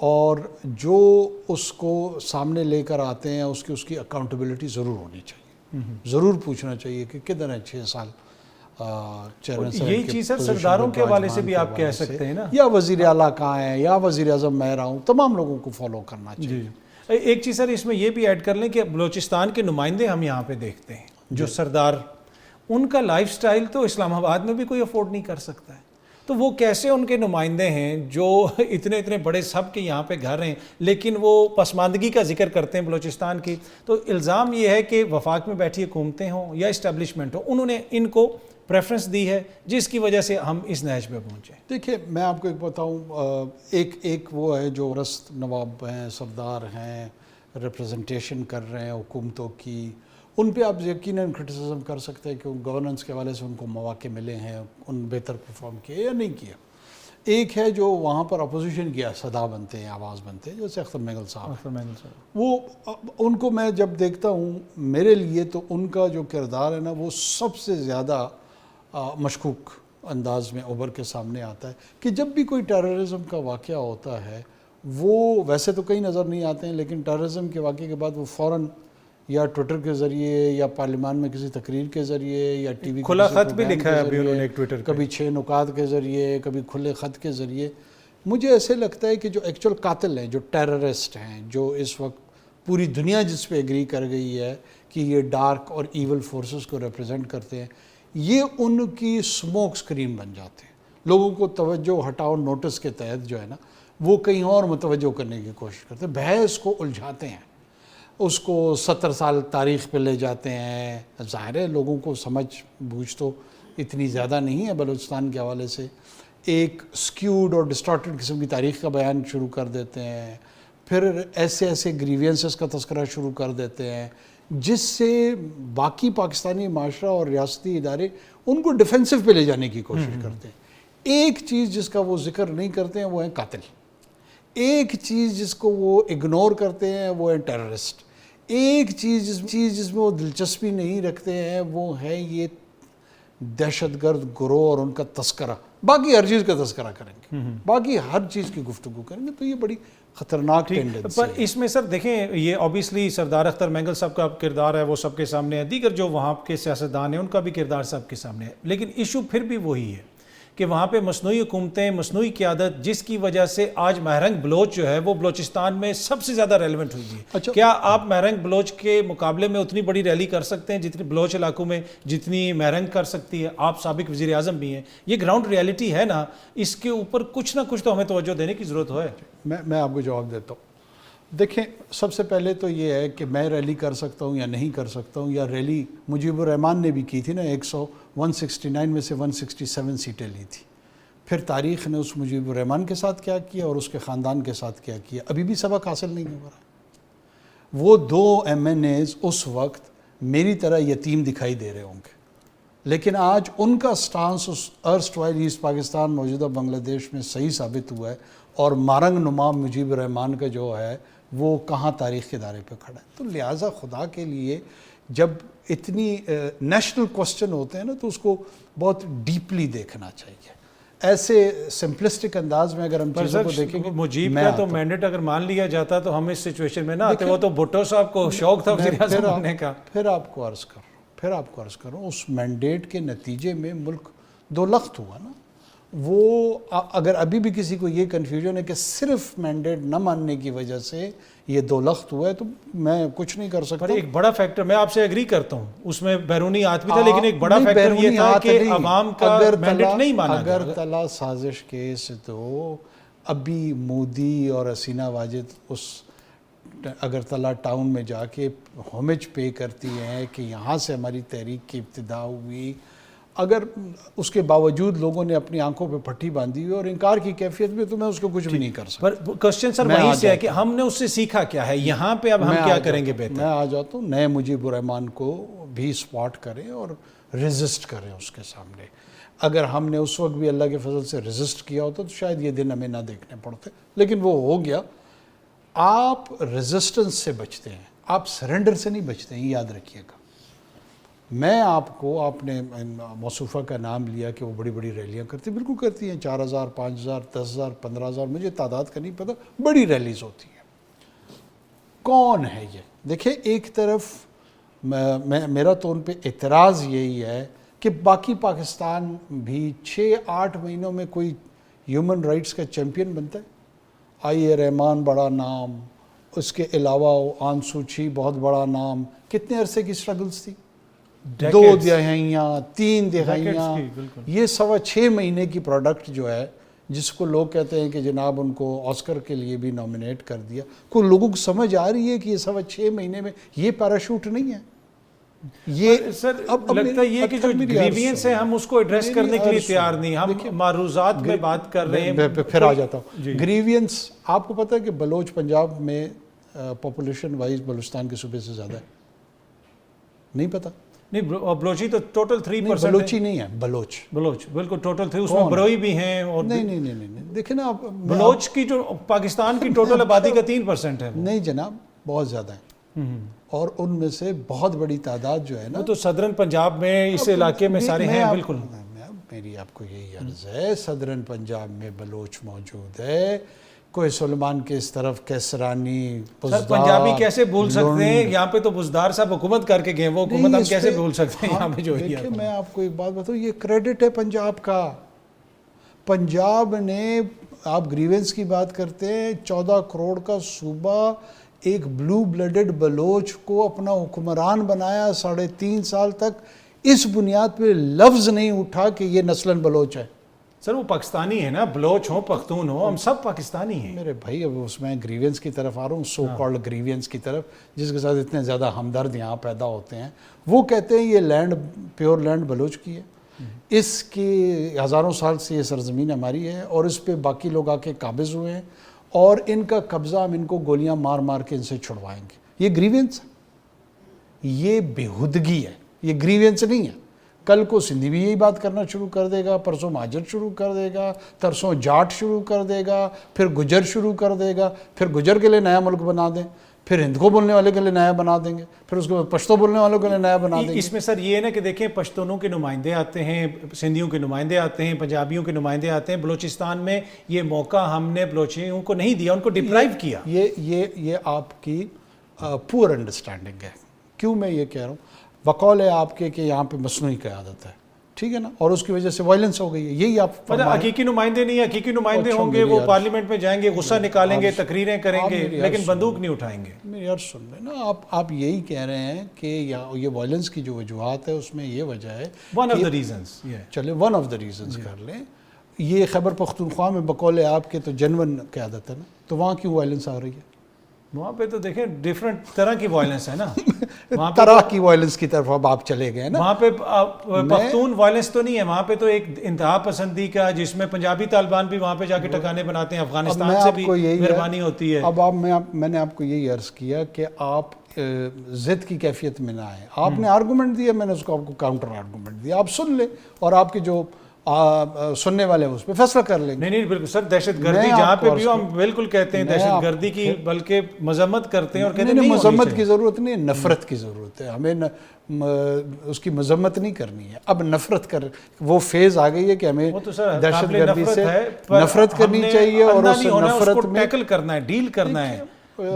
اور جو اس کو سامنے لے کر آتے ہیں اس کی اکاؤنٹیبلٹی ضرور ہونی چاہیے، ضرور پوچھنا چاہیے کہ کدھر ہیں 6 سال چیئرمین صاحب یہی چیز سر سرداروں کے حوالے سے بھی آپ کہہ سکتے ہیں نا، یا وزیر اعلیٰ کہاں ہیں یا وزیر اعظم میں رہا ہوں، تمام لوگوں کو فالو کرنا چاہیے۔ ایک چیز سر اس میں یہ بھی ایڈ کر لیں کہ بلوچستان کے نمائندے ہم یہاں پہ دیکھتے ہیں جو سردار، ان کا لائف سٹائل تو اسلام آباد میں بھی کوئی افورڈ نہیں کر سکتا ہے، تو وہ کیسے ان کے نمائندے ہیں جو اتنے بڑے سب کے یہاں پہ گھر ہیں لیکن وہ پسماندگی کا ذکر کرتے ہیں بلوچستان کی؟ تو الزام یہ ہے کہ وفاق میں بیٹھی حکومتیں ہوں یا اسٹیبلشمنٹ ہو، انہوں نے ان کو پریفرنس دی ہے جس کی وجہ سے ہم اس نہج پہ پہنچے۔ دیکھیے میں آپ کو ایک بتاؤں، ایک وہ ہے جو رست نواب ہیں، سردار ہیں، ریپریزنٹیشن کر رہے ہیں حکومتوں کی، ان پہ آپ یقیناً کرٹیسزم کر سکتے ہیں کہ گورننس کے حوالے سے ان کو مواقع ملے ہیں، ان بہتر پرفارم کیے یا نہیں کیا۔ ایک ہے جو وہاں پر اپوزیشن کیا صدا بنتے ہیں، آواز بنتے ہیں، جیسے اختر مینگل صاحب، وہ ان کو میں جب دیکھتا ہوں میرے لیے تو ان کا جو کردار ہے نا وہ سب سے زیادہ مشکوک انداز میں ابھر کے سامنے آتا ہے کہ جب بھی کوئی ٹیررزم کا واقعہ ہوتا ہے، وہ ویسے تو کہیں نظر نہیں آتے ہیں لیکن ٹیررزم کے واقعے کے بعد وہ فوراً یا ٹویٹر کے ذریعے یا پارلیمان میں کسی تقریر کے ذریعے یا ٹی وی کھلا خط بھی لکھا ہے ابھی انہوں نے ایک ٹویٹر، کبھی 6 نکات کے ذریعے، کبھی کھلے خط کے ذریعے۔ مجھے ایسے لگتا ہے کہ جو ایکچوئل قاتل ہیں، جو ٹیررسٹ ہیں، جو اس وقت پوری دنیا جس پہ ایگری کر گئی ہے کہ یہ ڈارک اور ایول فورسز کو ریپرزینٹ کرتے ہیں، یہ ان کی سموک سکرین بن جاتے ہیں۔ لوگوں کو توجہ ہٹاؤ نوٹس کے تحت جو ہے نا وہ کہیں اور متوجہ کرنے کی کوشش کرتے ہیں، بحث کو الجھاتے ہیں، اس کو 70 سال تاریخ پہ لے جاتے ہیں۔ ظاہر ہے لوگوں کو سمجھ بوجھ تو اتنی زیادہ نہیں ہے بلوچستان کے حوالے سے، ایک سکیوڈ اور ڈسٹارٹڈ قسم کی تاریخ کا بیان شروع کر دیتے ہیں، پھر ایسے گریوینسز کا تذکرہ شروع کر دیتے ہیں جس سے باقی پاکستانی معاشرہ اور ریاستی ادارے ان کو ڈیفینسو پہ لے جانے کی کوشش کرتے ہیں۔ ایک چیز جس کا وہ ذکر نہیں کرتے ہیں وہ ہے قاتل، ایک چیز جس کو وہ اگنور کرتے ہیں وہ ہے ٹیررسٹ، ایک چیز جس میں وہ دلچسپی نہیں رکھتے ہیں وہ ہے یہ دہشت گرد گروہ اور ان کا تذکرہ۔ باقی ہر چیز کا تذکرہ کریں گے، باقی ہر چیز کی گفتگو کریں گے، تو یہ بڑی خطرناک ٹینڈنسی پر اس میں سر دیکھیں یہ اوبیسلی سردار اختر مینگل صاحب کا کردار ہے وہ سب کے سامنے ہے، دیگر جو وہاں کے سیاستدان ہیں ان کا بھی کردار سب کے سامنے ہے، لیکن ایشو پھر بھی وہی ہے کہ وہاں پہ مصنوعی حکومتیں، مصنوعی قیادت، جس کی وجہ سے آج مہرنگ بلوچ جو ہے وہ بلوچستان میں سب سے زیادہ ریلیونٹ ہوئی ہے۔ کیا آپ مہرنگ بلوچ کے مقابلے میں اتنی بڑی ریلی کر سکتے ہیں جتنی بلوچ علاقوں میں جتنی مہرنگ کر سکتی ہے؟ آپ سابق وزیر اعظم بھی ہیں، یہ گراؤنڈ ریالٹی ہے نا، اس کے اوپر کچھ نہ کچھ تو ہمیں توجہ دینے کی ضرورت ہے۔ میں آپ کو جواب دیتا ہوں۔ دیکھیں سب سے پہلے تو یہ ہے کہ میں ریلی کر سکتا ہوں یا نہیں کر سکتا ہوں، یا ریلی مجیب الرحمان نے بھی کی تھی نا، 169 میں سے 167 سیٹیں لی تھی، پھر تاریخ نے اس مجیب الرحمان کے ساتھ کیا کیا اور اس کے خاندان کے ساتھ کیا کیا، ابھی بھی سبق حاصل نہیں ہو رہا۔ وہ 2 MNAs اس وقت میری طرح یتیم دکھائی دے رہے ہوں گے، لیکن آج ان کا سٹانس اس ارسٹوائل ایسٹ پاکستان موجودہ بنگلہ دیش میں صحیح ثابت ہوا ہے، اور مارنگ نما مجیب الرحمان کا جو ہے وہ کہاں تاریخ کے دائرے پہ کھڑا ہے۔ تو لہٰذا خدا کے لیے جب اتنی نیشنل کوسچن ہوتے ہیں نا تو اس کو بہت ڈیپلی دیکھنا چاہیے۔ ایسے سمپلسٹک انداز میں اگر ہم چیزوں کو دیکھیں گے، مجیب کا تو مینڈیٹ اگر مان لیا جاتا تو ہم اس سچویشن میں نہ آتے، وہ تو بھٹو صاحب کو شوق تھا وزیر اعظم بننے کا۔ پھر آپ کو عرض کروں اس مینڈیٹ کے نتیجے میں ملک 2 لخت ہوا نا۔ وہ اگر ابھی بھی کسی کو یہ کنفیوژن ہے کہ صرف مینڈیٹ نہ ماننے کی وجہ سے یہ 2 لخت ہوا ہے تو میں کچھ نہیں کر سکتا۔ پر ایک بڑا فیکٹر، میں آپ سے ایگری کرتا ہوں، اس میں بیرونی ہاتھ بھی تھا، لیکن ایک بڑا فیکٹر یہ تھا کہ عوام کا مینڈیٹ نہیں مانا گیا۔ اگر تلا سازش کے سے تو ابھی مودی اور حسینہ واجد اس اگرتلہ ٹاؤن میں جا کے ہومج پے کرتی ہیں کہ یہاں سے ہماری تحریک کی ابتدا ہوئی، اگر اس کے باوجود لوگوں نے اپنی آنکھوں پہ پھٹی باندھی ہوئی اور انکار کی کیفیت میں، تو میں اس کو کچھ بھی نہیں کر سکتا۔ پر کوسچن سر وہیں سے ہے کہ ہم نے اس سے سیکھا کیا ہے، یہاں پہ اب ہم کیا کریں گے بہتر؟ میں آ جاتا ہوں، نئے مجیب الرحمان کو بھی سپورٹ کریں اور ریزسٹ کریں اس کے سامنے۔ اگر ہم نے اس وقت بھی اللہ کے فضل سے ریزسٹ کیا ہوتا تو شاید یہ دن ہمیں نہ دیکھنے پڑتے، لیکن وہ ہو گیا۔ آپ ریزسٹنس سے بچتے ہیں، آپ سرنڈر سے نہیں بچتے ہیں، یہ یاد رکھیے گا۔ میں آپ کو آپ نے موصوفہ کا نام لیا کہ وہ بڑی بڑی ریلیاں کرتی، بالکل کرتی ہیں، 4000 5000 10000 15000 مجھے تعداد کا نہیں پتہ، بڑی ریلیز ہوتی ہیں۔ کون ہے یہ؟ دیکھیں ایک طرف میرا تو ان پہ اعتراض یہی ہے کہ باقی پاکستان بھی 6-8 مہینوں میں کوئی ہیومن رائٹس کا چیمپئن بنتا ہے۔ آئی رحمان بڑا نام، اس کے علاوہ آن سوچی بہت بڑا نام، کتنے عرصے کی سٹرگلز تھی، 2 دہائیاں 3 دہائیاں، یہ 6.25 مہینے کی پروڈکٹ جو ہے جس کو لوگ کہتے ہیں کہ جناب ان کو آسکر کے لیے بھی نامنیٹ کر دیا، کوئی لوگوں کو سمجھ آ رہی ہے کہ یہ 6.25 مہینے میں یہ پیراشوٹ نہیں ہے؟ یہ سر لگتا ہے یہ کہ جو گریوینس ہے ہم اس کو ایڈریس کرنے کے لیے تیار نہیں، ہم معروضات میں بات کر رہے ہیں۔ پھر آ جاتا ہوں گریوینس، آپ کو پتہ ہے کہ بلوچ پنجاب میں پاپولیشن وائز بلوچستان کے صوبے سے زیادہ ہے؟ نہیں پتہ؟ نہیں، بلوچی تو ٹوٹل 3% بلوچی نہیں ہے، بلوچ بالکل ٹوٹل 3، اس میں بروئی بھی ہیں اور نہیں دیکھیں نا آپ، بلوچ کی جو پاکستان کی ٹوٹل آبادی کا 3% ہے۔ نہیں جناب، بہت زیادہ ہیں، اور ان میں سے بہت بڑی تعداد جو ہے نا وہ تو صدرن پنجاب میں اس علاقے میں سارے ہیں۔ بالکل میری آپ کو یہی عرض ہے، صدرن پنجاب میں بلوچ موجود ہے، کوئی سلیمان کے اس طرف کیسرانی، سر پنجابی کیسے بھول سکتے ہیں؟ یہاں پہ تو بزدار صاحب حکومت کر کے گئے، وہ حکومت ہم کیسے بھول سکتے ہیں یہاں پہ جو ہے؟ دیکھیں میں آپ کو ایک بات بتاؤں، یہ کریڈٹ ہے پنجاب کا۔ پنجاب نے، آپ گریونس کی بات کرتے ہیں، 14 کروڑ کا صوبہ، ایک بلو بلڈڈ بلوچ کو اپنا حکمران بنایا 3.5 سال تک، اس بنیاد پہ لفظ نہیں اٹھا کہ یہ نسلاً بلوچ ہے۔ سر وہ پاکستانی ہے نا، بلوچ ہو پختون ہو، ہم سب پاکستانی ہیں میرے بھائی۔ اب اس میں گریونس کی طرف آ رہا ہوں، سو کالڈ گریونس کی طرف، جس کے ساتھ اتنے زیادہ ہمدرد یہاں پیدا ہوتے ہیں۔ وہ کہتے ہیں یہ لینڈ، پیور لینڈ بلوچ کی ہے، اس کی ہزاروں سال سے یہ سرزمین ہماری ہے، اور اس پہ باقی لوگ آ کے قابض ہوئے ہیں، اور ان کا قبضہ ہم ان کو گولیاں مار مار کے ان سے چھڑوائیں گے۔ یہ گریونس ہے، یہ بےہودگی ہے، یہ گریونس نہیں ہے۔ کل کو سندھی بھی یہی بات کرنا شروع کر دے گا، پرسوں مہاجر شروع کر دے گا، ترسوں جاٹ شروع کر دے گا، پھر گجر شروع کر دے گا، پھر گجر کے لیے نیا ملک بنا دیں، پھر ہند کو بولنے والے کے لیے نیا بنا دیں گے، پھر اس کے بعد پشتو بولنے والوں کے لیے نیا بنا دیں گے۔ اس میں سر یہ ہے نا کہ دیکھیں پشتونوں کے نمائندے آتے ہیں، سندھیوں کے نمائندے آتے ہیں، پنجابیوں کے نمائندے آتے ہیں۔ بلوچستان میں یہ موقع ہم نے بلوچیوں کو نہیں دیا، ان کو ڈپرائیو کیا۔ یہ آپ کی پور انڈرسٹینڈنگ ہے۔ کیوں میں یہ کہہ رہا ہوں؟ وقول ہے آپ کے کہ یہاں پہ مصنوعی قیادت ہے، ٹھیک ہے نا، اور اس کی وجہ سے وائلنس ہو گئی ہے، یہی آپ حقیقی نمائندے نہیں ہیں، حقیقی نمائندے ہوں گے وہ پارلیمنٹ میں جائیں گے، غصہ نکالیں گے، تقریریں کریں گے، لیکن بندوق نہیں اٹھائیں گے۔ میری یار سن لیں نا، آپ یہی کہہ رہے ہیں کہ یہ وائلنس کی جو وجوہات ہے اس میں یہ وجہ ہے، ون آف دا ریزنز، چلے ون آف دا ریزنز کر لیں، یہ خیبر پختونخوا میں بقول آپ کے تو جنون قیادت ہے نا، تو وہاں کیوں وائلنس آ رہی ہے؟ وہاں پہ تو دیکھیں ڈیفرنٹ طرح کی وائلنس ہے نا، وہاں پہ طرح کی وائلنس کی طرف اب آپ چلے گئے نا۔ وہاں پہ پختون وائلنس تو نہیں ہے، وہاں پہ تو ایک انتہا پسندی کا، جس میں پنجابی طالبان بھی وہاں پہ جا کے ٹھکانے بناتے ہیں، افغانستان سے بھی مہربانی ہوتی ہے۔ اب میں نے آپ کو یہی عرض کیا کہ آپ ضد کی کیفیت میں نہ آئیں۔ آپ نے آرگومنٹ دیا، میں نے اس کو آپ کو کاؤنٹر آرگومنٹ دیا، آپ سن لیں، اور آپ کے جو سننے والے اس پہ فیصلہ کر لیں گے۔ نہیں بالکل سر، دہشت گردی جہاں پہ بھی ہم بالکل کہتے ہیں دہشت گردی کی، بلکہ مذمت کرتے ہیں اور کہتے ہیں نہیں مذمت کی ضرورت نہیں ہے، نفرت کی ضرورت ہے، ہمیں اس کی مذمت نہیں کرنی ہے، اب نفرت کر وہ فیز آ گئی ہے کہ ہمیں دہشت گردی سے نفرت کرنی چاہیے، اور اس نفرت میں ٹیکل کرنا ہے، ڈیل کرنا ہے۔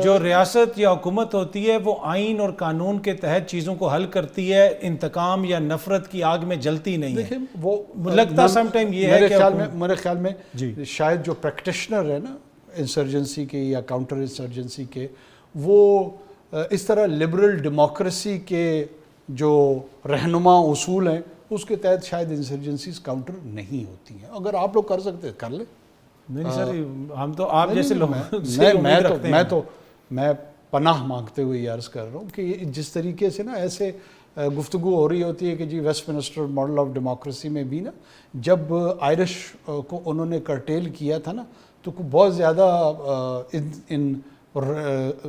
جو ریاست یا حکومت ہوتی ہے وہ آئین اور قانون کے تحت چیزوں کو حل کرتی ہے، انتقام یا نفرت کی آگ میں جلتی نہیں ہے۔ وہ لگتا سم ٹائم یہ ہے کہ میرے خیال میں شاید جو پریکٹیشنر ہے نا انسرجنسی کے یا کاؤنٹر انسرجنسی کے، وہ اس طرح لبرل ڈیموکریسی کے جو رہنما اصول ہیں اس کے تحت شاید انسرجنسیز کاؤنٹر نہیں ہوتی ہیں۔ اگر آپ لوگ کر سکتے کر لیں۔ نہیں سر، ہم تو آپ جیسے لوگ میں پناہ مانگتے ہوئے یہ عرض کر رہا ہوں کہ جس طریقے سے نا ایسے گفتگو ہو رہی ہوتی ہے کہ جی Westminster model of democracy میں بھی نا، جب آئرش کو انہوں نے کرٹیل کیا تھا نا، تو بہت زیادہ ان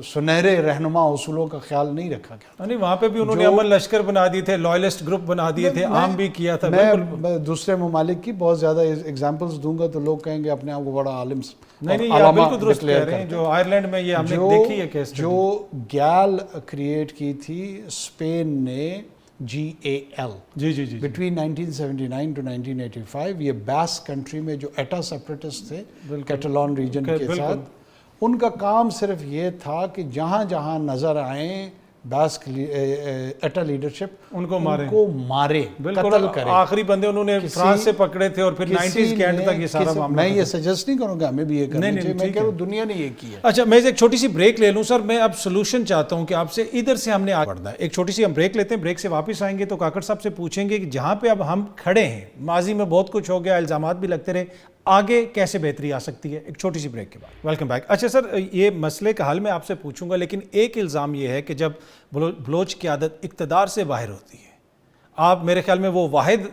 سنہرے رہنما اصولوں کا خیال نہیں رکھا گیا۔ نہیں، وہاں پہ بھی انہوں نے امن لشکر بنا دیے تھے، لوائلسٹ گروپ بنا دیے تھے، عام بھی کیا تھا۔ میں دوسرے ممالک کی بہت زیادہ ایگزامپلز دوں گا تو لوگ کہیں گے اپنے آپ کو بڑا عالم نہیں، آپ بالکل درست کہہ رہے ہیں۔ جو آئرلینڈ میں یہ ہم نے دیکھی ہے کیس، جو گیل کریٹ کی تھی اسپین نے GAL. جی جی جی بٹوین 1979 ٹو 1985 یہ بیسک کنٹری میں جو ایٹا سیپریٹسٹ تھے کیٹالون ریجن کے ساتھ، ان کا کام صرف یہ تھا کہ جہاں جہاں نظر آئیں بیسک ایٹا لیڈرشپ ان کو مارے، بالکل قتل کرے. آخری بندے انہوں نے فرانس سے پکڑے تھے اور پھر 90s کے اینڈ تک یہ سارا معاملہ. میں یہ سجیسٹ نہیں کروں گا ہمیں بھی یہ کرنا چاہیے، میں کہہ رہا ہوں دنیا نے یہ کیا. اچھا میں ایک چھوٹی سی بریک لے لوں سر، میں اب سولوشن چاہتا ہوں کہ آپ سے ادھر سے ہم نے آگے بڑھنا ہے. ایک چھوٹی سی ہم بریک لیتے ہیں، بریک سے واپس آئیں گے تو کاکڑ صاحب سے پوچھیں گے کہ جہاں پہ اب ہم کھڑے ہیں، ماضی میں بہت کچھ ہو گیا، الزامات بھی لگتے رہے، آگے کیسے بہتری آ سکتی ہے. ایک چھوٹی سی بریک کے بعد ویلکم بیک. اچھا سر، یہ مسئلے کا حل میں آپ سے پوچھوں گا، لیکن ایک الزام یہ ہے کہ جب بلوچ قیادت اقتدار سے باہر ہوتی ہے، آپ میرے خیال میں وہ واحد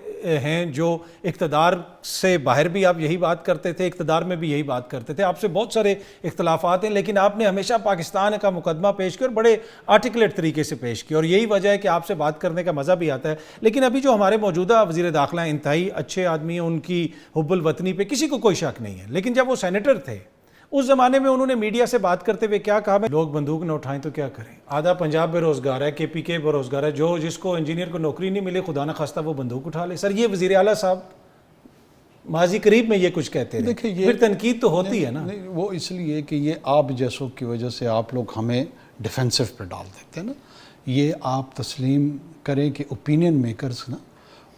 ہیں جو اقتدار سے باہر بھی آپ یہی بات کرتے تھے، اقتدار میں بھی یہی بات کرتے تھے. آپ سے بہت سارے اختلافات ہیں، لیکن آپ نے ہمیشہ پاکستان کا مقدمہ پیش کیا اور بڑے آرٹیکولیٹ طریقے سے پیش کیا، اور یہی وجہ ہے کہ آپ سے بات کرنے کا مزہ بھی آتا ہے. لیکن ابھی جو ہمارے موجودہ وزیر داخلہ انتہائی اچھے آدمی ہیں، ان کی حب الوطنی پہ کسی کو کوئی شک نہیں ہے، لیکن جب وہ سینیٹر تھے اس زمانے میں انہوں نے میڈیا سے بات کرتے ہوئے کیا کہا؟ لوگ بندوق نہ اٹھائیں تو کیا کریں، آدھا پنجاب بے روزگار ہے، کے پی کے بے روزگار ہے، جو جس کو انجینئر کو نوکری نہیں ملے خدا نہ خواستہ وہ بندوق اٹھا لے. سر یہ وزیر اعلیٰ صاحب ماضی قریب میں یہ کچھ کہتے ہیں، پھر تنقید تو ہوتی ہے نا. نہیں، وہ اس لیے کہ یہ آپ جیسوں کی وجہ سے آپ لوگ ہمیں ڈیفینسو پہ ڈال دیتے ہیں نا. یہ آپ تسلیم کریں کہ اوپینین میکرز نا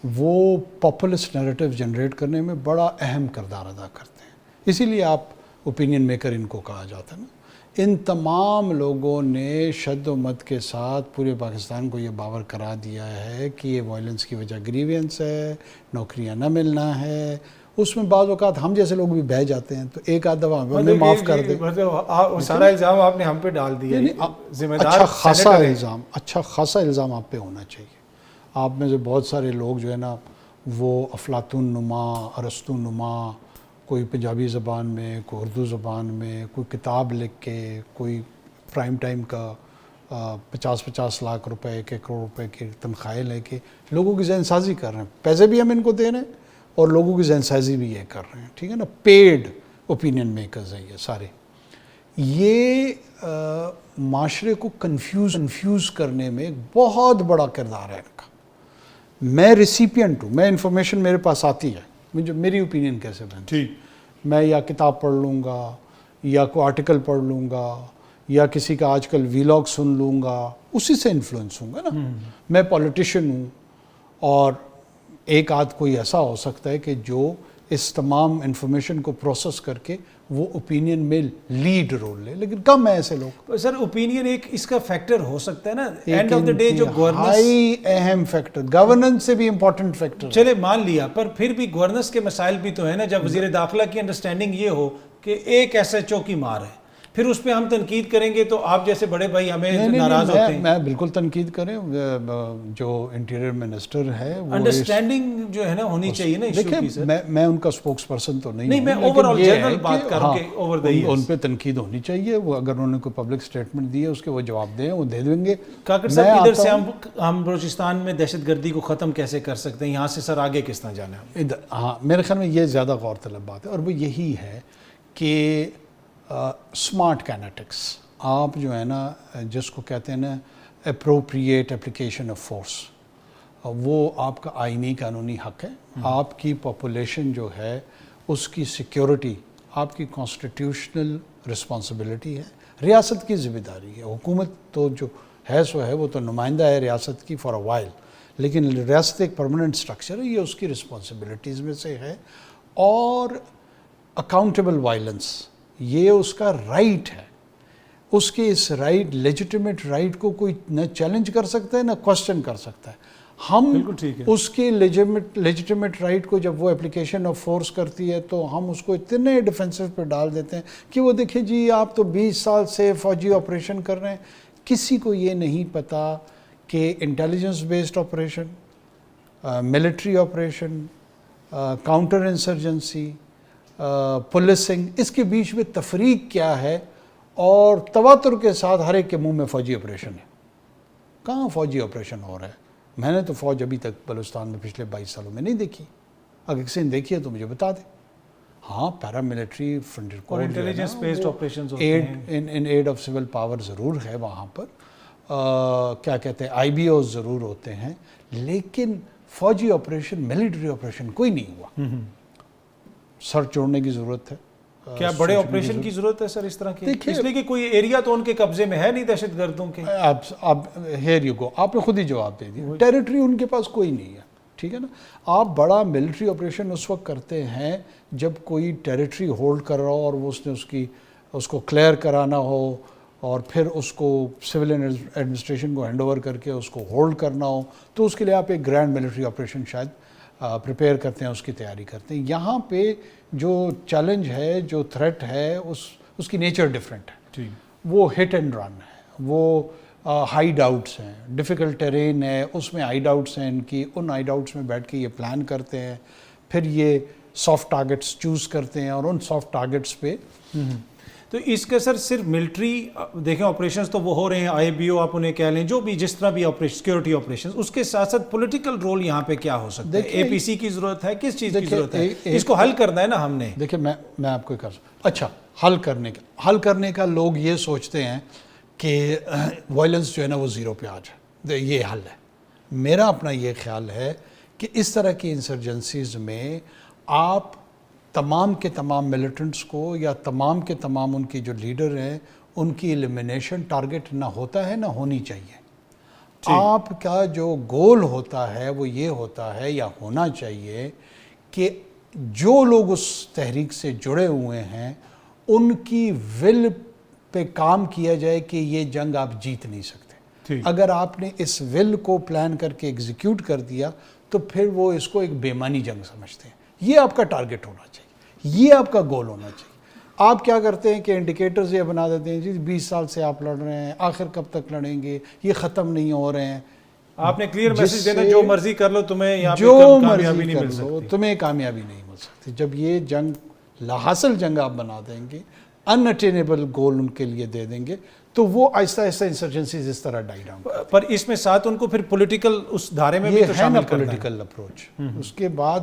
وہ پاپولسٹ نیریٹو جنریٹ کرنے میں بڑا اہم کردار ادا کرتے ہیں، اسی لیے آپ اوپینین میکر ان کو کہا جاتا ہے نا. ان تمام لوگوں نے شد و مت کے ساتھ پورے پاکستان کو یہ باور کرا دیا ہے کہ یہ وائلنس کی وجہ گریوینس ہے، نوکریاں نہ ملنا ہے. اس میں بعض اوقات ہم جیسے لوگ بھی بہہ جاتے ہیں تو ایک آدھ دفعہ ہمیں معاف کر دیں. سارا الزام آپ نے ہم پہ ڈال دیا. ذمہ دار اچھا خاصا الزام آپ پہ ہونا چاہیے. آپ میں سے بہت سارے لوگ جو ہے نا وہ افلاطون نما، ارسطو نما، کوئی پنجابی زبان میں، کوئی اردو زبان میں، کوئی کتاب لکھ کے، کوئی پرائم ٹائم کا 50 لاکھ روپے، 1 کروڑ روپے کی تنخواہیں لے کے لوگوں کی ذہن سازی کر رہے ہیں. پیسے بھی ہم ان کو دے رہے ہیں اور لوگوں کی ذہن سازی بھی یہ کر رہے ہیں. ٹھیک ہے نا، پیڈ اوپینین میکرز ہیں یہ سارے. یہ معاشرے کو کنفیوز کرنے میں بہت بڑا کردار ہے ان کا. میں ریسیپینٹ ہوں، میں انفارمیشن میرے پاس آتی ہے، مجھے میری اوپینین کیسے بنتی ہے. میں یا کتاب پڑھ لوں گا، یا کوئی آرٹیکل پڑھ لوں گا، یا کسی کا آج کل ویلاگ سن لوں گا، اسی سے انفلوئنس ہوں گا نا. میں پولیٹیشین ہوں، اور ایک آدھ کوئی ایسا ہو سکتا ہے کہ جو اس تمام انفارمیشن کو پروسیس کر کے وہ اوپینین میں لیڈ رول لے، لیکن کم ہے ایسے لوگ. سر اوپینین ایک اس کا فیکٹر ہو سکتا ہے نا، اینڈ آف دا ڈے جو ہائی اہم فیکٹر، گورننس سے بھی امپورٹنٹ فیکٹر. چلے مان لیا، پر پھر بھی گورننس کے مسائل بھی تو ہیں نا. جب وزیر داخلہ کی انڈرسٹینڈنگ یہ ہو کہ ایک ایس ایچ او کی مار ہے، پھر اس پہ ہم تنقید کریں گے تو آپ جیسے بڑے بھائی ہمیں ناراض ہوتے ہیں. میں بالکل تنقید کریں، جو انٹیریئر منسٹر ہے انڈرسٹینڈنگ جو ہے نا ہونی چاہیے نا ایشو کی. سر میں ان کا سپوکس پرسن تو نہیں، میں اوور آل جنرل بات کر کے اوور دی ان پہ تنقید ہونی چاہیے. وہ اگر انہوں نے کوئی پبلک اسٹیٹمنٹ دی ہے اس کے وہ جواب دیں، وہ دے دیں گے. کاکڑ صاحب ادھر سے ہم بلوچستان میں دہشت گردی کو ختم کیسے کر سکتے ہیں، یہاں سے سر آگے کس طرح جانا ہے؟ ہاں، میرے خیال میں یہ زیادہ غور طلب بات ہے، اور وہ یہی ہے کہ اسمارٹ کینیٹکس. آپ جو ہے نا جس کو کہتے ہیں نا اپروپریٹ اپلیکیشن آف فورس، وہ آپ کا آئینی قانونی حق ہے. آپ کی پاپولیشن جو ہے اس کی سیکیورٹی آپ کی کانسٹیٹیوشنل رسپانسبلٹی ہے، ریاست کی ذمہ داری ہے. حکومت تو جو ہے سو ہے، وہ تو نمائندہ ہے ریاست کی فار اے وائل، لیکن ریاست ایک پرماننٹ سٹرکچر ہے، یہ اس کی رسپانسبلٹیز میں سے ہے. اور اکاؤنٹیبل وائلنس یہ اس کا رائٹ ہے. اس کے اس رائٹ، لیجیٹیمیٹ رائٹ کو کوئی نہ چیلنج کر سکتا ہے نہ کوسچن کر سکتا ہے. ہم اس کے لیجیٹیمیٹ رائٹ کو جب وہ اپلیکیشن آف فورس کرتی ہے تو ہم اس کو اتنے ڈیفینسو پہ ڈال دیتے ہیں کہ وہ دیکھیں جی آپ تو 20 سال سے فوجی آپریشن کر رہے ہیں. کسی کو یہ نہیں پتا کہ intelligence based operation, military operation, counter insurgency, policing, اس کے بیچ میں تفریق کیا ہے. اور تواتر کے ساتھ ہر ایک کے منہ میں فوجی آپریشن ہے. کہاں فوجی آپریشن ہو رہا ہے؟ میں نے تو فوج ابھی تک بلوچستان میں پچھلے 22 سالوں میں نہیں دیکھی. اگر کسی نے دیکھی ہے تو مجھے بتا دیں. ہاں، پیرا ملٹری فرنٹیئر اور انٹیلیجنس بیسڈ آپریشنز ہوتے ہیں، ان ایڈ آف سول پاور ضرور ہے وہاں پر، کیا کہتے ہیں IBOs ضرور ہوتے ہیں، لیکن فوجی آپریشن، ملٹری آپریشن کوئی نہیں ہوا۔ سر چھوڑنے کی ضرورت ہے۔ کیا بڑے آپریشن کی ضرورت ہے سر اس طرح کی؟ اس لیے کہ کوئی ایریا تو ان کے قبضے میں ہے نہیں دہشت گردوں کے۔ اب ہیئر یو گو، آپ نے خود ہی جواب دے دیا، ٹیریٹری ان کے پاس کوئی نہیں ہے، ٹھیک ہے نا۔ آپ بڑا ملٹری آپریشن اس وقت کرتے ہیں جب کوئی ٹیریٹری ہولڈ کر رہا ہو اور وہ اس نے اس کو کلیئر کرانا ہو اور پھر اس کو سول ایڈمنسٹریشن کو ہینڈ اوور کر کے اس کو ہولڈ کرنا ہو، تو اس کے لیے آپ ایک گرینڈ ملٹری آپریشن شاید پریپیئر کرتے ہیں، اس کی تیاری کرتے ہیں۔ یہاں پہ جو چیلنج ہے، جو تھریٹ ہے، اس کی نیچر ڈیفرنٹ ہے۔ وہ ہٹ اینڈ رن ہے، وہ ہائیڈ آؤٹس ہیں، ڈیفیکلٹ ٹیرین ہے، اس میں ہائیڈ آؤٹس ہیں ان ہائیڈ آؤٹس میں بیٹھ کے یہ پلان کرتے ہیں، پھر یہ سافٹ ٹارگٹس چوز کرتے ہیں اور ان سافٹ ٹارگٹس پہ۔ تو اس کے سر صرف ملٹری دیکھیں آپریشنز تو وہ ہو رہے ہیں، IBO آپ انہیں کہہ لیں، جو بھی جس طرح بھی سیکورٹی آپریشنز، اس کے ساتھ ساتھ پولیٹیکل رول یہاں پہ کیا ہو سکتا ہے؟ APC کی ضرورت ہے، کس چیز کی ضرورت ہے؟ اس کو حل کرنا ہے نا ہم نے۔ دیکھیں میں آپ کو ایک اچھا حل کرنے کا لوگ یہ سوچتے ہیں کہ وائلنس جو ہے نا وہ زیرو پہ آ جائے، یہ حل ہے۔ میرا اپنا یہ خیال ہے کہ اس طرح کی انسرجنسیز میں آپ تمام کے تمام ملیٹنٹس کو یا تمام کے تمام ان کی جو لیڈر ہیں ان کی ایلیمینیشن ٹارگٹ نہ ہوتا ہے نہ ہونی چاہیے۔ آپ کا جو گول ہوتا ہے وہ یہ ہوتا ہے یا ہونا چاہیے کہ جو لوگ اس تحریک سے جڑے ہوئے ہیں ان کی ول پہ کام کیا جائے کہ یہ جنگ آپ جیت نہیں سکتے۔ اگر آپ نے اس ول کو پلان کر کے ایگزیکیوٹ کر دیا تو پھر وہ اس کو ایک بےمانی جنگ سمجھتے ہیں۔ یہ آپ کا ٹارگٹ ہونا چاہیے، یہ آپ کا گول ہونا چاہیے۔ آپ کیا کرتے ہیں کہ انڈیکیٹرز یہ بنا دیتے ہیں، جی 20 سال سے آپ لڑ رہے ہیں، آخر کب تک لڑیں گے، یہ ختم نہیں ہو رہے ہیں۔ آپ نے کلیئر میسج دینا، جو مرضی کر لو تمہیں یہاں جو پہ کامیابی نہیں مل سکتی، تمہیں کامیابی نہیں مل سکتی۔ جب یہ جنگ لاحاصل جنگ آپ بنا دیں گے، ان اٹینیبل گول ان کے لیے دے دیں گے، تو وہ آہستہ آہستہ انسرجنسیز اس طرح ڈائی ڈاؤن۔ پر اس میں ساتھ ان کو پھر پولیٹیکل اس دھارے میں بھی تو شامل کرنا ہے۔ پولیٹیکل اپروچ، اس کے بعد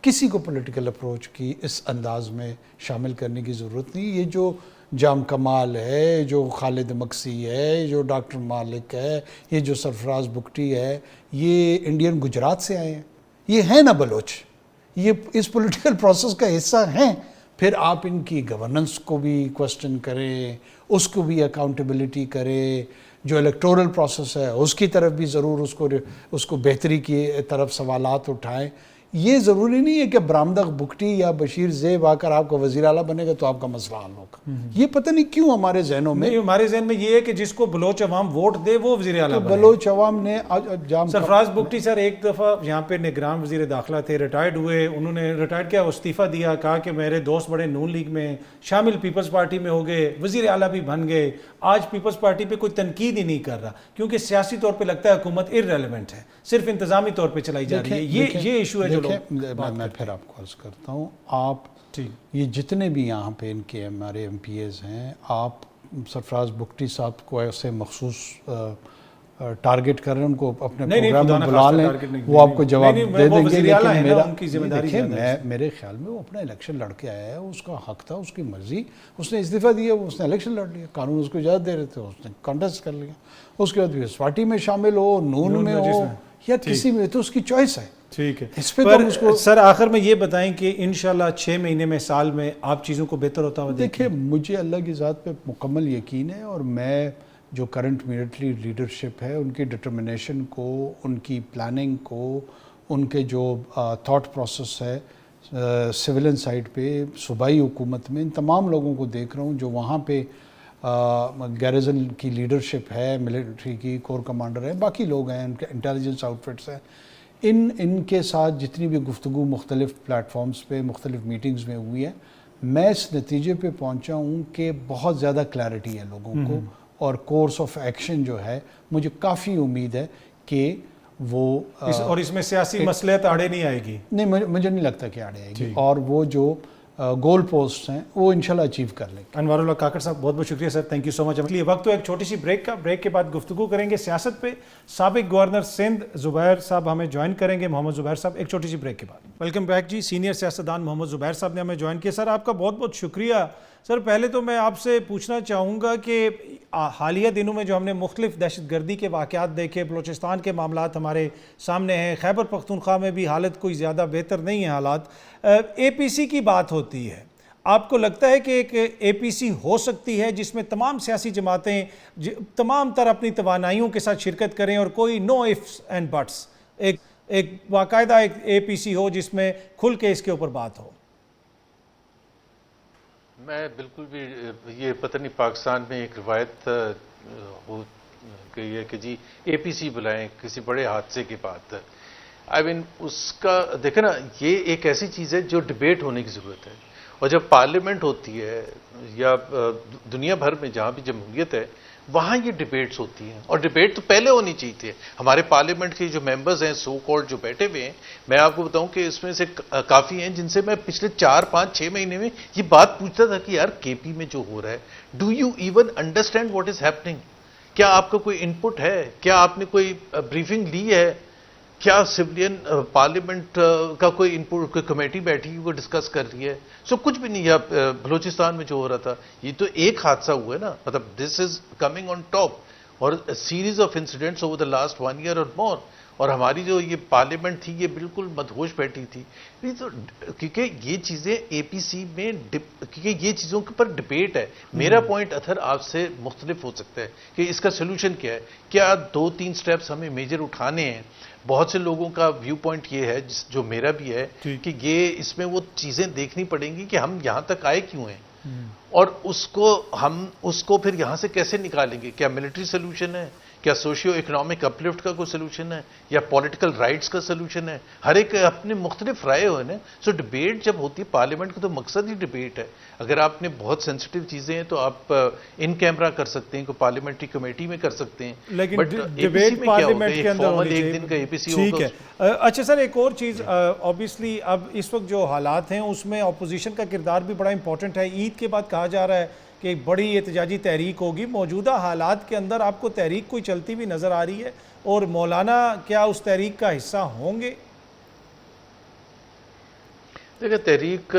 کسی کو پولیٹیکل اپروچ کی اس انداز میں شامل کرنے کی ضرورت نہیں۔ یہ جو جام کمال ہے، جو خالد مکسی ہے، جو ڈاکٹر مالک ہے، یہ جو سرفراز بگٹی ہے، یہ انڈین گجرات سے آئے ہیں، یہ ہیں نا بلوچ، یہ اس پولیٹیکل پروسیس کا حصہ ہیں۔ پھر آپ ان کی گورننس کو بھی کوسچن کریں، اس کو بھی اکاؤنٹیبلٹی کریں، جو الیکٹورل پروسیس ہے اس کی طرف بھی ضرور اس کو بہتری کی طرف سوالات اٹھائیں۔ یہ ضروری نہیں ہے کہ برامدغ بگٹی یا بشیر زیب آ کر آپ کا وزیر اعلیٰ بنے گا تو آپ کا مسئلہ حل ہوگا۔ یہ پتہ نہیں کیوں ہمارے ذہنوں میں، ہمارے ذہن میں یہ ہے کہ جس کو بلوچ عوام ووٹ دے وہ وزیر اعلیٰ بنے۔ بلوچ عوام نے سرفراز بگٹی سر ایک دفعہ یہاں پہ نگران وزیر داخلہ تھے، ریٹائرڈ ہوئے، انہوں نے ریٹائرڈ کیا، استعفیٰ دیا، کہا کہ میرے دوست بڑے نون لیگ میں شامل پیپلز پارٹی میں ہو گئے، وزیر اعلیٰ بھی بن گئے۔ آج پیپلز پارٹی پہ کوئی تنقید ہی نہیں کر رہا کیونکہ سیاسی طور پہ لگتا ہے حکومت ارریلیونٹ ہے، صرف انتظامی طور پہ چلائی جا رہی ہے۔ یہ ایشو ہے جو میں پھر آپ کو عرض کرتا ہوں، آپ یہ جتنے بھی یہاں پہ ان کے ہمارے MPAs ہیں، آپ سرفراز بگٹی صاحب کو ایسے مخصوص ٹارگٹ کر رہے ہیں، ان کو اپنے پروگرام میں بلا لیں، وہ آپ کو جواب دے دیں گے۔ لیکن میرے خیال میں وہ اپنا الیکشن لڑ کے آیا ہے، اس کا حق تھا، اس کی مرضی، اس نے استعفیٰ دیا، اس نے الیکشن لڑ لیا، قانون اس کو اجازت دے رہے تھے، اس نے کانٹیسٹ کر لیا۔ اس کے بعد بھی اس پارٹی میں شامل ہو، نون میں ہو یا کسی میں، تو اس کی چوائس ہے۔ ٹھیک ہے، پر سر آخر میں یہ بتائیں کہ انشاءاللہ 6 مہینے میں، سال میں آپ چیزوں کو بہتر ہوتا ہوا دیکھیں، مجھے اللہ کی ذات پہ مکمل یقین ہے، اور میں جو کرنٹ ملٹری لیڈرشپ ہے ان کی ڈٹرمنیشن کو، ان کی پلاننگ کو، ان کے جو تھاٹ پروسیس ہے سویلین سائڈ پہ، صوبائی حکومت میں، ان تمام لوگوں کو دیکھ رہا ہوں جو وہاں پہ گیریزن کی لیڈرشپ ہے، ملٹری کی کور کمانڈر ہے، باقی لوگ ہیں، ان کے انٹیلیجنس آؤٹ فٹس ہیں، ان کے ساتھ جتنی بھی گفتگو مختلف پلیٹ فارمز پہ، مختلف میٹنگز میں ہوئی ہے، میں اس نتیجے پہ پہنچا ہوں کہ بہت زیادہ کلیئرٹی ہے لوگوں کو، اور کورس آف ایکشن جو ہے مجھے کافی امید ہے کہ وہ اور اس میں سیاسی مصلحت آڑے نہیں آئے گی۔ نہیں، مجھے نہیں لگتا کہ آڑے آئے گی، اور وہ جو گول پوسٹ ہیں وہ انشاءاللہ اچیو کر لیں گے۔ انوار اللہ کاکڑ صاحب بہت بہت شکریہ سر، تھینک یو سو مچ۔ لیے وقت تو ایک چھوٹی سی بریک کا، بریک کے بعد گفتگو کریں گے سیاست پہ۔ سابق گورنر سندھ زبیر صاحب ہمیں جوائن کریں گے، محمد زبیر صاحب، ایک چھوٹی سی بریک کے بعد۔ ویلکم بیک جی، سینئر سیاستدان محمد زبیر صاحب نے ہمیں جوائن کیا۔ سر آپ کا بہت بہت شکریہ سر پہلے تو میں آپ سے پوچھنا چاہوں گا کہ حالیہ دنوں میں جو ہم نے مختلف دہشت گردی کے واقعات دیکھے، بلوچستان کے معاملات ہمارے سامنے ہیں، خیبر پختونخوا میں بھی حالت کوئی زیادہ بہتر نہیں ہے حالات، اے پی سی کی بات ہوتی ہے، آپ کو لگتا ہے کہ ایک اے پی سی ہو سکتی ہے جس میں تمام سیاسی جماعتیں تمام تر اپنی توانائیوں کے ساتھ شرکت کریں اور کوئی نو ifs اینڈ بٹس، ایک باقاعدہ ایک اے پی سی ہو جس میں کھل کے اس کے اوپر بات ہو؟ میں بالکل بھی یہ پتہ نہیں پاکستان میں ایک روایت ہو گئی ہے کہ جی اے پی سی بلائیں کسی بڑے حادثے کے بعد. آئی مین اس کا دیکھیں نا، یہ ایک ایسی چیز ہے جو ڈبیٹ ہونے کی ضرورت ہے، اور جب پارلیمنٹ ہوتی ہے یا دنیا بھر میں جہاں بھی جمہوریت ہے وہاں یہ ڈبیٹس ہوتی ہیں، اور ڈبیٹ تو پہلے ہونی چاہیے تھی. ہمارے پارلیمنٹ کے جو ممبرز ہیں سو کالڈ جو بیٹھے ہوئے ہیں، میں آپ کو بتاؤں کہ اس میں سے کافی ہیں جن سے میں پچھلے 4 5 6 مہینے میں یہ بات پوچھتا تھا کہ یار کے پی میں جو ہو رہا ہے، do you even understand what is happening? کیا آپ کا کوئی ان پٹ ہے؟ کیا آپ نے کوئی بریفنگ لی ہے؟ کیا سولین پارلیمنٹ کا کوئی ان پٹ، کوئی کمیٹی بیٹھی وہ ڈسکس کر رہی ہے؟ سو کچھ بھی نہیں ہے. بلوچستان میں جو ہو رہا تھا یہ تو ایک حادثہ ہوا ہے نا، مطلب دس از کمنگ آن ٹاپ، اور series of incidents over the last 1 year اور مور. اور ہماری جو یہ پارلیمنٹ تھی یہ بالکل مدہوش بیٹھی تھی، کیونکہ یہ چیزیں اے پی سی میں کیونکہ یہ چیزوں کے اوپر ڈبیٹ ہے. میرا پوائنٹ اتھر آپ سے مختلف ہو سکتا ہے کہ اس کا سولوشن کیا ہے. کیا 2-3 سٹیپس ہمیں میجر اٹھانے ہیں؟ بہت سے لوگوں کا ویو پوائنٹ یہ ہے جو میرا بھی ہے کہ یہ اس میں وہ چیزیں دیکھنی پڑیں گی کہ ہم یہاں تک آئے کیوں ہیں، اور ہم اس کو پھر یہاں سے کیسے نکالیں گے. کیا ملٹری سولوشن ہے؟ کیا سوشیو اکنامک اپلفٹ کا کوئی سولوشن ہے؟ یا پولیٹیکل رائٹس کا سولوشن ہے؟ ہر ایک اپنے مختلف رائے ہوئے نا. سو ڈبیٹ جب ہوتی ہے پارلیمنٹ کا تو مقصد ہی ڈبیٹ ہے. اگر آپ نے بہت سینسٹیو چیزیں ہیں تو آپ ان کیمرہ کر سکتے ہیں، کوئی پارلیمنٹری کمیٹی میں کر سکتے ہیں، لیکن ڈبیٹ پارلیمنٹ کے اندر ہونی چاہیے. ایک دن کا اے پی سی ٹھیک ہے. اچھا سر، ایک اور چیز، اوبیسلی اب اس وقت جو حالات ہیں اس میں اپوزیشن کا کردار بھی بڑا امپورٹنٹ ہے. عید کے بعد کہا جا رہا ہے کہ ایک بڑی احتجاجی تحریک ہوگی. موجودہ حالات کے اندر آپ کو تحریک کوئی چلتی بھی نظر آ رہی ہے؟ اور مولانا کیا اس تحریک کا حصہ ہوں گے؟ دیکھیں، تحریک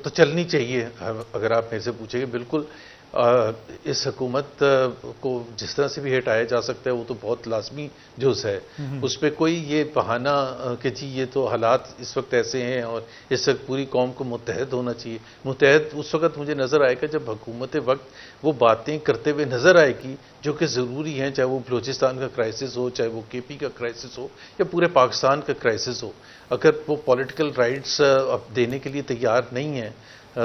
تو چلنی چاہیے. اگر آپ میرے سے پوچھیں گے، بالکل اس حکومت کو جس طرح سے بھی ہٹایا جا سکتا ہے وہ تو بہت لازمی جز ہے. اس پہ کوئی یہ بہانہ کہ جی یہ تو حالات اس وقت ایسے ہیں اور اس وقت پوری قوم کو متحد ہونا چاہیے. متحد اس وقت مجھے نظر آئے گا جب حکومت وقت وہ باتیں کرتے ہوئے نظر آئے گی جو کہ ضروری ہیں، چاہے وہ بلوچستان کا کرائسس ہو، چاہے وہ کے پی کا کرائسس ہو، یا پورے پاکستان کا کرائسس ہو. اگر وہ پولیٹیکل رائٹس اب دینے کے لیے تیار نہیں ہیں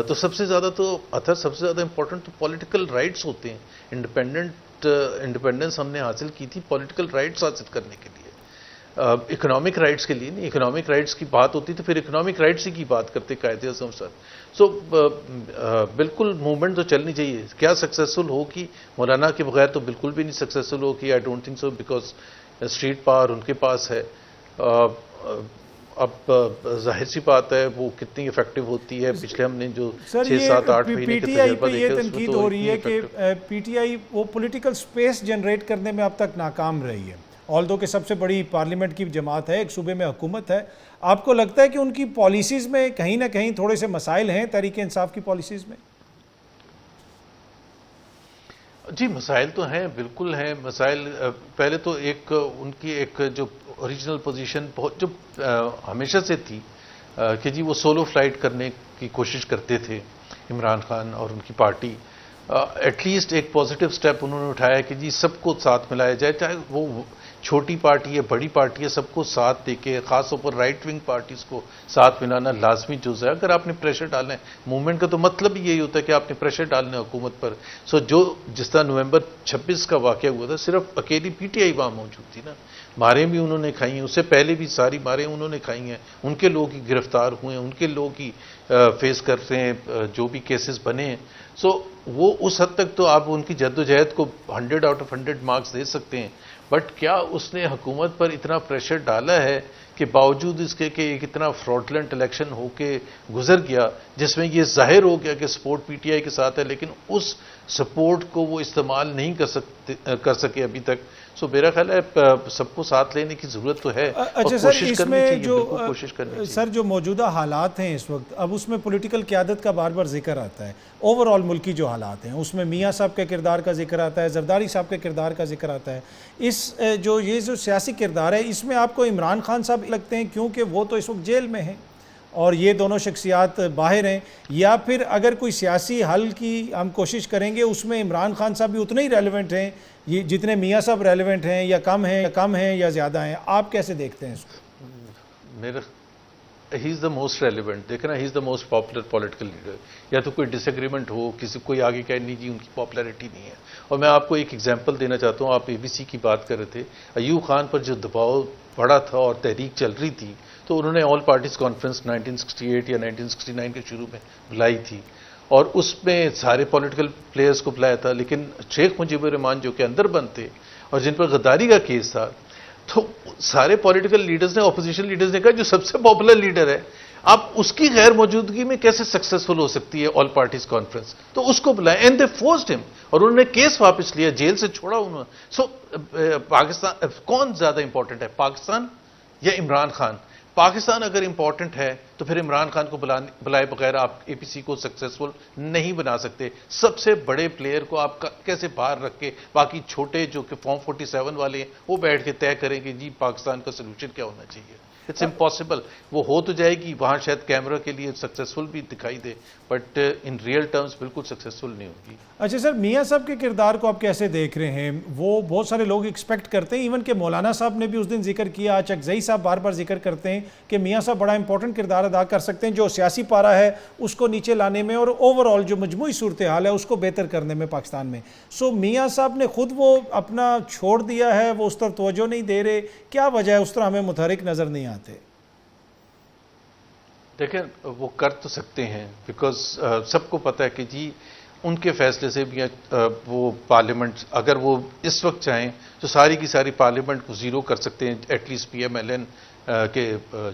تو سب سے زیادہ امپورٹنٹ تو پولیٹیکل رائٹس ہوتے ہیں. انڈیپینڈنس ہم نے حاصل کی تھی پولیٹیکل رائٹس حاصل کرنے کے لیے، اکنامک رائٹس کے لیے نہیں. اکنامک رائٹس کی بات ہوتی تو پھر اکنامک رائٹس ہی کی بات کرتے قائد اعظم صاحب. سو بالکل موومنٹ تو چلنی چاہیے. کیا سکسیسفل ہوگی؟ مولانا کے بغیر تو بالکل بھی نہیں سکسیسفل ہوگی. I don't think so, because street power ان کے پاس ہے. اب ظاہر سی بات ہے وہ کتنی افیکٹو ہوتی ہے. پچھلے ہم نے جو 6-7-8 مہینے کا تجربہ دیکھا، یہ تنقید ہو رہی ہے کہ پی ٹی آئی وہ پولیٹیکل سپیس جنریٹ کرنے میں اب تک ناکام رہی ہے، آلدو کہ سب سے بڑی پارلیمنٹ کی جماعت ہے، ایک صوبے میں حکومت ہے. آپ کو لگتا ہے کہ ان کی پالیسیز میں کہیں نہ کہیں تھوڑے سے مسائل ہیں تحریک انصاف کی پالیسیز میں؟ جی مسائل تو ہیں، بالکل ہیں مسائل. پہلے تو ایک ان کی ایک جو اوریجنل پوزیشن بہت جو ہمیشہ سے تھی کہ جی وہ سولو فلائٹ کرنے کی کوشش کرتے تھے عمران خان اور ان کی پارٹی. ایٹ لیسٹ ایک پازیٹیو سٹیپ انہوں نے اٹھایا کہ جی سب کو ساتھ ملایا جائے، چاہے وہ چھوٹی پارٹی ہے بڑی پارٹی ہے، سب کو ساتھ دے کے، خاص طور پر رائٹ ونگ پارٹیز کو ساتھ ملانا لازمی جز ہے. اگر آپ نے پریشر ڈالنا ہے، موومنٹ کا تو مطلب ہی یہی ہوتا ہے کہ آپ نے پریشر ڈالنا ہے حکومت پر. سو جس طرح نومبر 26 کا واقعہ ہوا تھا، صرف اکیلی پی ٹی آئی وہاں موجود تھی نا. ماریں بھی انہوں نے کھائی ہیں، اس سے پہلے بھی ساری ماریں انہوں نے کھائی ہیں. ان کے لوگ ہی گرفتار ہوئے ہیں، ان کے لوگ ہی فیس کر رہے ہیں جو بھی کیسز بنے ہیں. سو وہ اس حد تک تو آپ ان کی جدوجہد کو 100 out of 100 مارکس دے سکتے ہیں. بٹ کیا اس نے حکومت پر اتنا پریشر ڈالا ہے کہ باوجود اس کے کہ ایک اتنا فراڈلنٹ الیکشن ہو کے گزر گیا جس میں یہ ظاہر ہو گیا کہ سپورٹ پی ٹی آئی کے ساتھ ہے، لیکن اس سپورٹ کو وہ استعمال نہیں کر سکے ابھی تک. سو میرا خیال ہے سب کو ساتھ لینے کی ضرورت تو ہے اور اچھا سر، کوشش اس کرنی میں چاہیے، جو بالکل کوشش کرنی چاہیے۔ سر جو موجودہ حالات ہیں اس وقت، اب اس میں پولیٹیکل قیادت کا بار بار ذکر آتا ہے، اوور آل ملکی جو حالات ہیں اس میں میاں صاحب کے کردار کا ذکر آتا ہے، زرداری صاحب کے کردار کا ذکر آتا ہے، یہ جو سیاسی کردار ہے اس میں آپ کو عمران خان صاحب لگتے ہیں کیونکہ وہ تو اس وقت جیل میں ہیں اور یہ دونوں شخصیات باہر ہیں، یا پھر اگر کوئی سیاسی حل کی ہم کوشش کریں گے اس میں عمران خان صاحب بھی اتنے ہی ریلیونٹ ہیں یہ جتنے میاں صاحب ریلیونٹ ہیں، یا کم ہیں یا زیادہ ہیں؟ آپ کیسے دیکھتے ہیں اس کو؟ میرا ہی از دا موسٹ ریلیونٹ، دیکھیں نا، he is the most popular political leader, یا تو کوئی ڈس ایگریمنٹ ہو، کوئی آگے کہہ نہیں جی ان کی پاپولیرٹی نہیں ہے۔ اور میں آپ کو ایک ایگزامپل دینا چاہتا ہوں، آپ اے بی سی کی بات کر رہے تھے، ایوب خان پر جو دباؤ بڑا تھا اور تحریک چل رہی تھی تو انہوں نے آل پارٹیز کانفرنس 1968 یا 1969 کے شروع میں بلائی تھی اور اس میں سارے پولیٹیکل پلیئرز کو بلایا تھا، لیکن شیخ مجیب الرحمان جو کہ اندر بند تھے اور جن پر غداری کا کیس تھا، تو سارے پولیٹیکل لیڈرز نے، اپوزیشن لیڈرز نے کہا جو سب سے پاپولر لیڈر ہے، اب اس کی غیر موجودگی میں کیسے سکسیسفل ہو سکتی ہے آل پارٹیز کانفرنس، تو اس کو بلائیں، اینڈ دے فورسڈ ہم، اور انہوں نے کیس واپس لیا، جیل سے چھوڑا انہوں نے۔ سو پاکستان کون زیادہ امپورٹنٹ ہے، پاکستان یا عمران خان؟ پاکستان اگر امپورٹنٹ ہے تو پھر عمران خان کو بلائے بغیر آپ اے پی سی کو سکسیسفل نہیں بنا سکتے۔ سب سے بڑے پلیئر کو آپ کیسے باہر رکھ کے باقی چھوٹے جو کہ فارم 47 والے ہیں وہ بیٹھ کے طے کریں کہ جی پاکستان کا سلوشن کیا ہونا چاہیے؟ It's impossible. وہ ہو تو جائے گی، وہاں شاید کیمرہ کے لیے سکسیسفل بھی دکھائی دے، بٹ ان ریئل ٹرمز بالکل سکسیسفل نہیں ہوگی۔ اچھا سر، میاں صاحب کے کردار کو آپ کیسے دیکھ رہے ہیں؟ وہ بہت سارے لوگ ایکسپیکٹ کرتے ہیں، ایون کہ مولانا صاحب نے بھی اس دن ذکر کیا، چکزئی صاحب بار بار ذکر کرتے ہیں کہ میاں صاحب بڑا امپورٹنٹ کردار ادا کر سکتے ہیں جو سیاسی پارا ہے اس کو نیچے لانے میں اور اوور آل جو مجموعی صورتحال ہے اس کو بہتر کرنے میں پاکستان میں۔ سو میاں صاحب نے خود وہ اپنا چھوڑ دیا ہے، وہ اس طرف توجہ نہیں دے رہے، کیا وجہ ہے؟ اس طرح ہمیں متحرک نظر نہیں آتے۔ دیکھیں وہ کر تو سکتے ہیں، بیکاز سب کو پتہ ہے کہ جی ان کے فیصلے سے بھی وہ پارلیمنٹ اگر وہ اس وقت چاہیں تو ساری کی ساری پارلیمنٹ کو زیرو کر سکتے ہیں، at least P M L N کے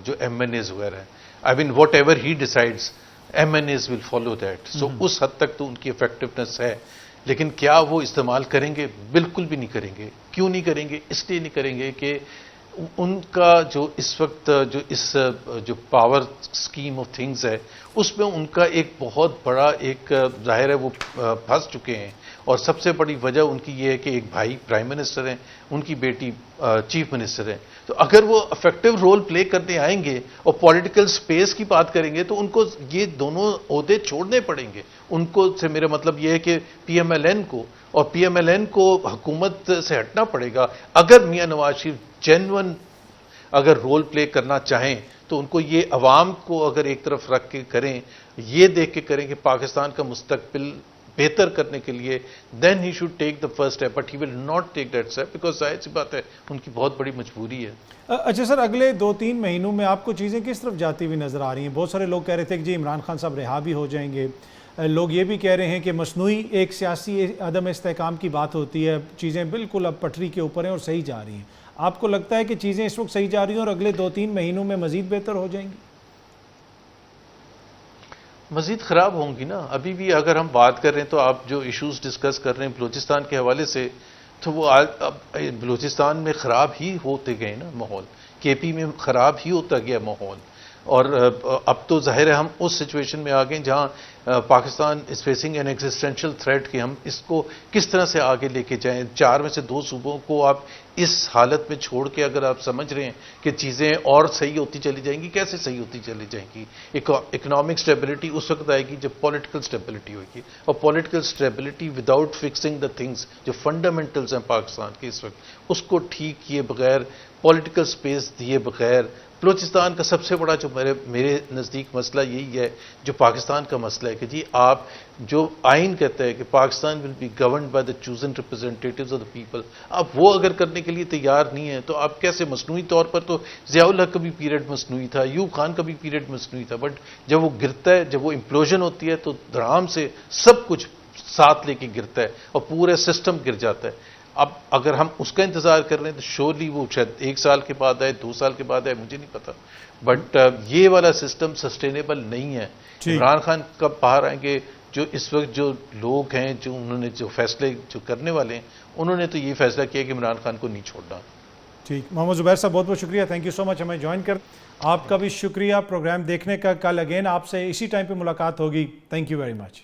جو ایم این ایز وغیرہ ہیں، I mean whatever he decides M N As will follow that. So اس حد تک تو ان کی افیکٹونیس ہے، لیکن کیا وہ استعمال کریں گے؟ بالکل بھی نہیں کریں گے۔ کیوں نہیں کریں گے؟ اس لیے نہیں کریں گے کہ ان کا جو اس وقت جو پاور سکیم آف تھنگز ہے اس میں ان کا ایک بہت بڑا ایک ظاہر ہے وہ پھنس چکے ہیں، اور سب سے بڑی وجہ ان کی یہ ہے کہ ایک بھائی پرائم منسٹر ہیں، ان کی بیٹی چیف منسٹر ہیں، تو اگر وہ افیکٹو رول پلے کرنے آئیں گے اور پولیٹیکل سپیس کی بات کریں گے تو ان کو یہ دونوں عہدے چھوڑنے پڑیں گے۔ ان کو سے میرا مطلب یہ ہے کہ پی ایم ایل این کو اور پی ایم ایل این کو حکومت سے ہٹنا پڑے گا۔ اگر میاں نواز شریف جینون اگر رول پلے کرنا چاہیں تو ان کو یہ عوام کو اگر ایک طرف رکھ کے کریں، یہ دیکھ کے کریں کہ پاکستان کا مستقبل بہتر کرنے کے لیے، then he should take the first step, but he will not take that step because ظاہر سی بات ہے ان کی بہت بڑی مجبوری ہے۔ اچھا سر، اگلے 2-3 مہینوں میں آپ کو چیزیں کس طرف جاتی ہوئی نظر آ رہی ہیں؟ بہت سارے لوگ کہہ رہے تھے کہ جی عمران خان صاحب رہا بھی ہو جائیں گے، لوگ یہ بھی کہہ رہے ہیں کہ مصنوعی ایک سیاسی عدم استحکام کی بات ہوتی ہے، چیزیں بالکل اب پٹری کے اوپر ہیں اور صحیح جا رہی ہیں۔ آپ کو لگتا ہے کہ چیزیں اس وقت صحیح جا رہی ہیں اور اگلے 2-3 مہینوں میں مزید بہتر ہو جائیں گی؟ مزید خراب ہوں گی نا۔ ابھی بھی اگر ہم بات کر رہے ہیں تو آپ جو ایشوز ڈسکس کر رہے ہیں بلوچستان کے حوالے سے، تو وہ اب بلوچستان میں خراب ہی ہوتے گئے نا ماحول، کے پی میں خراب ہی ہوتا گیا ماحول، اور اب تو ظاہر ہے ہم اس سچویشن میں آ گئے جہاں Pakistan is facing an existential threat کہ ہم اس کو کس طرح سے آگے لے کے جائیں۔ 4 میں سے 2 صوبوں کو آپ اس حالت میں چھوڑ کے اگر آپ سمجھ رہے ہیں کہ چیزیں اور صحیح ہوتی چلی جائیں گی، کیسے صحیح ہوتی چلی جائیں گی؟ اکنامک سٹیبلٹی اس وقت آئے گی جب پولیٹیکل سٹیبلٹی ہوگی، اور political stability without fixing the things جو فنڈامنٹلز ہیں پاکستان کے اس وقت، اس کو ٹھیک کیے بغیر، پولیٹیکل سپیس دیے بغیر، بلوچستان کا سب سے بڑا جو میرے نزدیک مسئلہ یہی ہے جو پاکستان کا مسئلہ ہے کہ جی آپ جو آئین کہتا ہے کہ Pakistan will be governed by the chosen representatives of the people, آپ وہ اگر کرنے کے لیے تیار نہیں ہیں تو آپ کیسے؟ مصنوعی طور پر تو ضیاء الحق کا بھی پیریڈ مصنوعی تھا، ایوب خان کا بھی پیریڈ مصنوعی تھا، بٹ جب وہ گرتا ہے، جب وہ امپلوژن ہوتی ہے تو دھڑام سے سب کچھ ساتھ لے کے گرتا ہے اور پورے سسٹم گر جاتا ہے۔ اب اگر ہم اس کا انتظار کر رہے ہیں تو شورلی وہ شاید 1 سال کے بعد آئے، 2 سال کے بعد آئے، مجھے نہیں پتا، بٹ یہ والا سسٹم سسٹینیبل نہیں ہے۔ عمران خان کب باہر آئیں گے جو اس وقت جو لوگ ہیں، جو انہوں نے جو فیصلے جو کرنے والے ہیں، انہوں نے تو یہ فیصلہ کیا کہ عمران خان کو نہیں چھوڑنا. ٹھیک، محمد زبیر صاحب بہت بہت شکریہ، تھینک یو سو مچ ہمیں جوائن کر. آپ کا بھی شکریہ پروگرام دیکھنے کا. کل اگین آپ سے اسی ٹائم پہ ملاقات ہوگی. Thank you very much.